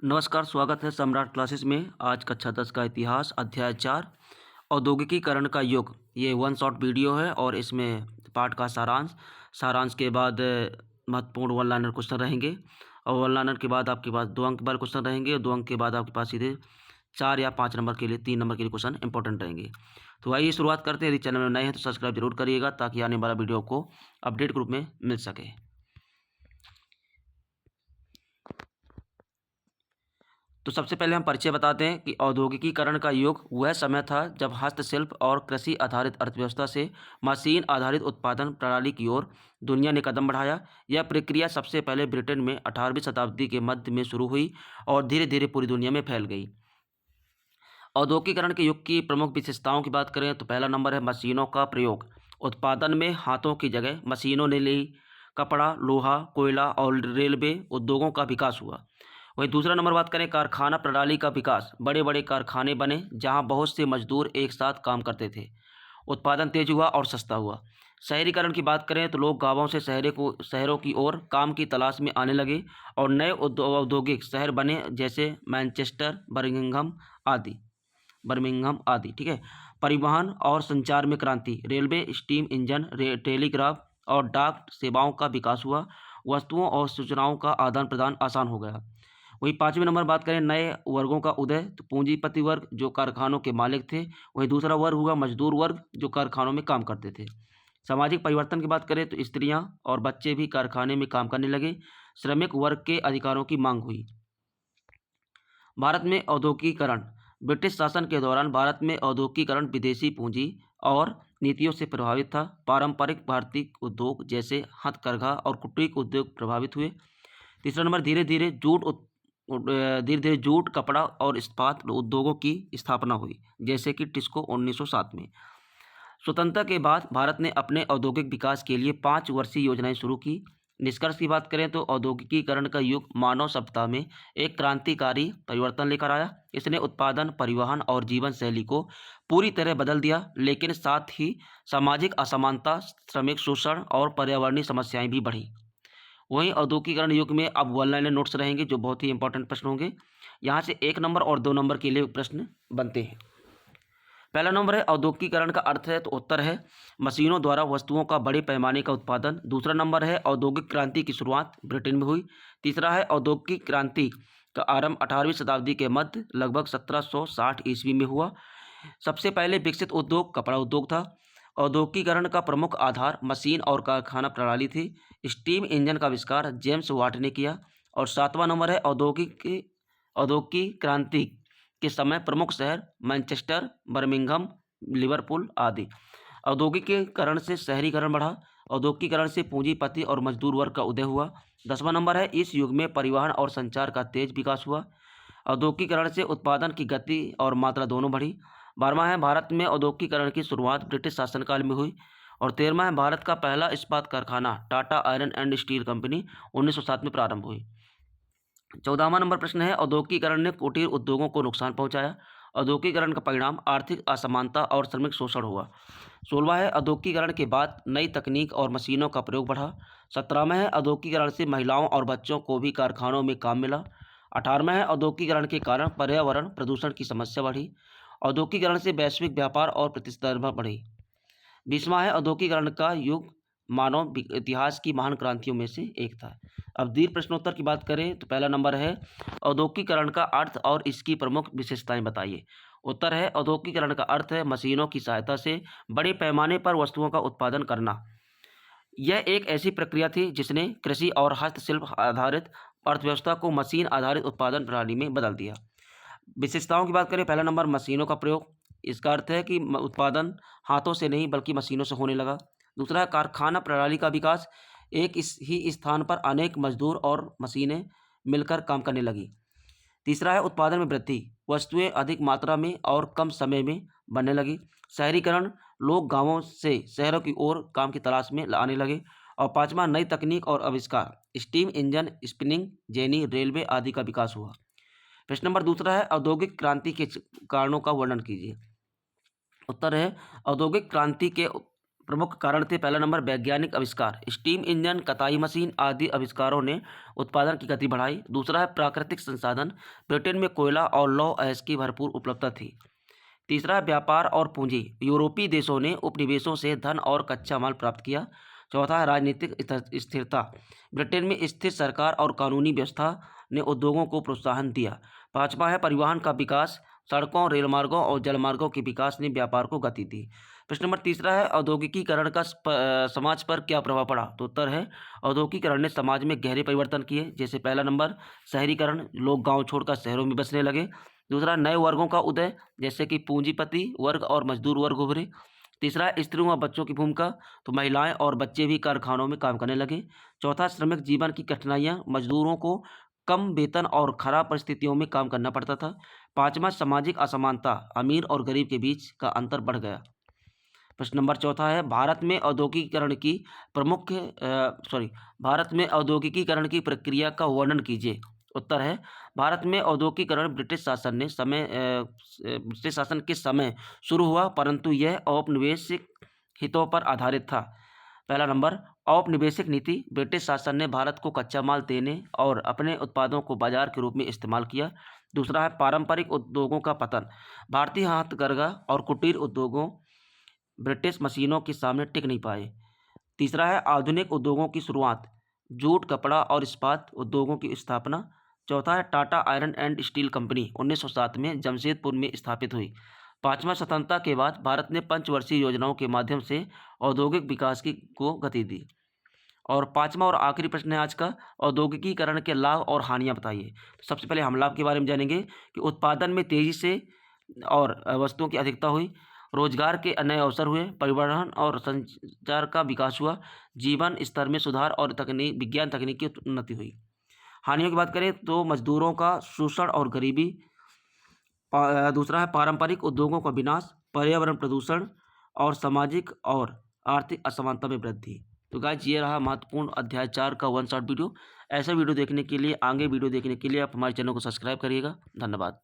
नमस्कार, स्वागत है सम्राट क्लासेस में। आज कक्षा 10 का इतिहास अध्याय 4 औद्योगिकीकरण का युग। ये वन शॉट वीडियो है और इसमें पाठ का सारांश के बाद महत्वपूर्ण वन लाइनर क्वेश्चन रहेंगे और वन लाइनर के बाद आपके पास 2 अंक वाले क्वेश्चन रहेंगे और 2 अंक के बाद आपके पास सीधे 4 या 5 नंबर के लिए 3 नंबर के लिए क्वेश्चन इंपॉर्टेंट रहेंगे। तो आइए शुरुआत करते हैं। यदि चैनल में नए हैं तो सब्सक्राइब जरूर करिएगा ताकि आने वाला वीडियो को अपडेट के रूप में मिल सके। तो सबसे पहले हम परिचय बताते हैं कि औद्योगिकीकरण का युग वह समय था जब हस्तशिल्प और कृषि आधारित अर्थव्यवस्था से मशीन आधारित उत्पादन प्रणाली की ओर दुनिया ने कदम बढ़ाया। यह प्रक्रिया सबसे पहले ब्रिटेन में 18वीं शताब्दी के मध्य में शुरू हुई और धीरे धीरे पूरी दुनिया में फैल गई। औद्योगिकीकरण के युग की प्रमुख विशेषताओं की बात करें तो पहला नंबर है मशीनों का प्रयोग। उत्पादन में हाथों की जगह मशीनों ने ली। कपड़ा, लोहा, कोयला और रेलवे उद्योगों का विकास हुआ। वहीं दूसरा नंबर बात करें कारखाना प्रणाली का विकास। बड़े बड़े कारखाने बने जहां बहुत से मजदूर एक साथ काम करते थे। उत्पादन तेज हुआ और सस्ता हुआ। शहरीकरण की बात करें तो लोग गांवों से शहरों की ओर काम की तलाश में आने लगे और नए औद्योगिक शहर बने जैसे मैनचेस्टर, बर्मिंघम आदि। ठीक है। परिवहन और संचार में क्रांति। रेलवे, स्टीम इंजन, टेलीग्राफ और डाक सेवाओं का विकास हुआ। वस्तुओं और सूचनाओं का आदान प्रदान आसान हो गया। वहीं 5वें नंबर बात करें नए वर्गों का उदय तो पूंजीपति वर्ग जो कारखानों के मालिक थे। वहीं दूसरा वर्ग हुआ मजदूर वर्ग जो कारखानों में काम करते थे। सामाजिक परिवर्तन की बात करें तो स्त्रियां और बच्चे भी कारखाने में काम करने लगे। श्रमिक वर्ग के अधिकारों की मांग हुई। भारत में औद्योगिकीकरण। ब्रिटिश शासन के दौरान भारत में औद्योगिकीकरण विदेशी पूंजी और नीतियों से प्रभावित था। पारंपरिक भारतीय उद्योग जैसे हथकरघा और कुटीर उद्योग प्रभावित हुए। तीसरा नंबर धीरे धीरे जूट, कपड़ा और इस्पात उद्योगों की स्थापना हुई जैसे कि टिस्को 1907 में। स्वतंत्रता के बाद भारत ने अपने औद्योगिक विकास के लिए 5 वर्षीय योजनाएं शुरू की। निष्कर्ष की बात करें तो औद्योगिकीकरण का युग मानव सभ्यता में एक क्रांतिकारी परिवर्तन लेकर आया। इसने उत्पादन, परिवहन और जीवन शैली को पूरी तरह बदल दिया, लेकिन साथ ही सामाजिक असमानता, श्रमिक शोषण और पर्यावरणीय समस्याएं भी बढ़ी। वहीं औद्योगिकीकरण युग में अब वन लाइनर नोट्स रहेंगे जो बहुत ही इंपॉर्टेंट प्रश्न होंगे। यहाँ से 1 नंबर और 2 नंबर के लिए प्रश्न बनते हैं। पहला नंबर है औद्योगिकीकरण का अर्थ है तो उत्तर है मशीनों द्वारा वस्तुओं का बड़े पैमाने का उत्पादन। दूसरा नंबर है औद्योगिक क्रांति की शुरुआत ब्रिटेन में हुई। तीसरा है औद्योगिक क्रांति का आरंभ 18वीं शताब्दी के मध्य लगभग 1760 ईस्वी में हुआ। सबसे पहले विकसित उद्योग कपड़ा उद्योग था। औद्योगिकीकरण का प्रमुख आधार मशीन और कारखाना प्रणाली थी। स्टीम इंजन का आविष्कार जेम्स वाट ने किया। और 7वां नंबर है औद्योगिक क्रांति के समय प्रमुख शहर मैनचेस्टर, बर्मिंघम, लिवरपूल आदि। औद्योगिकीकरण से शहरीकरण बढ़ा। औद्योगिकीकरण से पूंजीपति और मजदूर वर्ग का उदय हुआ। 10वां नंबर है इस युग में परिवहन और संचार का तेज विकास हुआ। औद्योगिकीकरण से उत्पादन की गति और मात्रा दोनों बढ़ी। 12वां है भारत में औद्योगिकीकरण की शुरुआत ब्रिटिश शासनकाल में हुई। और 13वां है भारत का पहला इस्पात कारखाना Tata iron and steel company 1907 में प्रारंभ हुई। 14वां नंबर प्रश्न है औद्योगिकीकरण ने कुटीर उद्योगों को नुकसान पहुंचाया। औद्योगिकीकरण का परिणाम आर्थिक असमानता और श्रमिक शोषण हुआ। 16वां है औद्योगिकीकरण के बाद नई तकनीक और मशीनों का प्रयोग बढ़ा। 17वां है औद्योगिकीकरण से महिलाओं और बच्चों को भी कारखानों में काम मिला। 18वां है औद्योगिकीकरण के कारण पर्यावरण प्रदूषण की समस्या बढ़ी। औद्योगिकीकरण से वैश्विक व्यापार और प्रतिस्पर्धा बढ़ी। 20वां है औद्योगिकीकरण का युग मानव इतिहास की महान क्रांतियों में से एक था। अब दीर्घ प्रश्नोत्तर की बात करें तो पहला नंबर है औद्योगिकीकरण का अर्थ और इसकी प्रमुख विशेषताएं बताइए। उत्तर है औद्योगिकीकरण का अर्थ है मशीनों की सहायता से बड़े पैमाने पर वस्तुओं का उत्पादन करना। यह एक ऐसी प्रक्रिया थी जिसने कृषि और हस्तशिल्प आधारित अर्थव्यवस्था को मशीन आधारित उत्पादन प्रणाली में बदल दिया। विशेषताओं की बात करें पहला नंबर मशीनों का प्रयोग। इसका अर्थ है कि उत्पादन हाथों से नहीं बल्कि मशीनों से होने लगा। दूसरा है कारखाना प्रणाली का विकास। एक इस ही स्थान पर अनेक मजदूर और मशीनें मिलकर काम करने लगी। तीसरा है उत्पादन में वृद्धि। वस्तुएं अधिक मात्रा में और कम समय में बनने लगी। शहरीकरण, लोग गांवों से शहरों की ओर काम की तलाश में आने लगे। और 5वां नई तकनीक और आविष्कार। Steam engine, spinning jenny, railway आदि का विकास हुआ। प्रश्न नंबर दूसरा है औद्योगिक क्रांति के कारणों का वर्णन कीजिए। उत्तर है औद्योगिक क्रांति के प्रमुख कारण थे। पहला नंबर वैज्ञानिक आविष्कार, स्टीम इंजन, कताई मशीन आदि आविष्कारों ने उत्पादन की गति बढ़ाई। दूसरा है प्राकृतिक संसाधन, ब्रिटेन में कोयला और लौह अयस्क की भरपूर उपलब्धता थी। तीसरा है व्यापार और पूंजी, यूरोपीय देशों ने उपनिवेशों से धन और कच्चा माल प्राप्त किया। चौथा है राजनीतिक स्थिरता, ब्रिटेन में स्थिर सरकार और कानूनी व्यवस्था ने उद्योगों को प्रोत्साहन दिया। पांचवा है परिवहन का विकास, सड़कों, रेलमार्गों और जलमार्गों के विकास ने व्यापार को गति दी। प्रश्न नंबर तीसरा है औद्योगिकीकरण का समाज पर क्या प्रभाव पड़ा। तो उत्तर है औद्योगिकीकरण ने समाज में गहरे परिवर्तन किए। जैसे पहला नंबर शहरीकरण, लोग गांव छोड़कर शहरों में बसने लगे। दूसरा नए वर्गों का उदय, जैसे कि पूंजीपति वर्ग और मजदूर वर्ग उभरे। तीसरा स्त्रियों और बच्चों की भूमिका, तो महिलाएं और बच्चे भी कारखानों में काम करने लगे। चौथा श्रमिक जीवन की कठिनाइयां, मजदूरों को कम वेतन और खराब परिस्थितियों में काम करना पड़ता था। पांचवा सामाजिक असमानता, अमीर और गरीब के बीच का अंतर बढ़ गया। प्रश्न नंबर चौथा है भारत में औद्योगिकीकरण की प्रक्रिया का वर्णन कीजिए। उत्तर है भारत में औद्योगिकीकरण ब्रिटिश शासन के समय शुरू हुआ, परंतु यह औपनिवेशिक हितों पर आधारित था। पहला नंबर औपनिवेशिक नीति, ब्रिटिश शासन ने भारत को कच्चा माल देने और अपने उत्पादों को बाजार के रूप में इस्तेमाल किया। दूसरा है पारंपरिक उद्योगों का पतन, भारतीय हथकरघा और कुटीर उद्योगों ब्रिटिश मशीनों के सामने टिक नहीं पाए। तीसरा है आधुनिक उद्योगों की शुरुआत, जूट, कपड़ा और इस्पात उद्योगों की स्थापना। चौथा है Tata iron and steel company 1907 में जमशेदपुर में स्थापित हुई। पांचवा स्वतंत्रता के बाद भारत ने पंचवर्षीय योजनाओं के माध्यम से औद्योगिक विकास को गति दी। और पांचवा और आखिरी प्रश्न है आज का, औद्योगिकीकरण के लाभ और हानियां बताइए। तो सबसे पहले हम लाभ के बारे में जानेंगे कि उत्पादन में तेजी से और वस्तुओं की अधिकता हुई, रोजगार के नए अवसर हुए, परिवहन और संचार का विकास हुआ, जीवन स्तर में सुधार और विज्ञान तकनीक की उन्नति हुई। हानियों की बात करें तो मजदूरों का शोषण और गरीबी। दूसरा है पारंपरिक उद्योगों का विनाश, पर्यावरण प्रदूषण और सामाजिक और आर्थिक असमानता में वृद्धि। तो गाइस ये रहा महत्वपूर्ण अध्याय 4 का वन शॉट वीडियो। ऐसे वीडियो देखने के लिए, आगे वीडियो देखने के लिए आप हमारे चैनल को सब्सक्राइब करिएगा। धन्यवाद।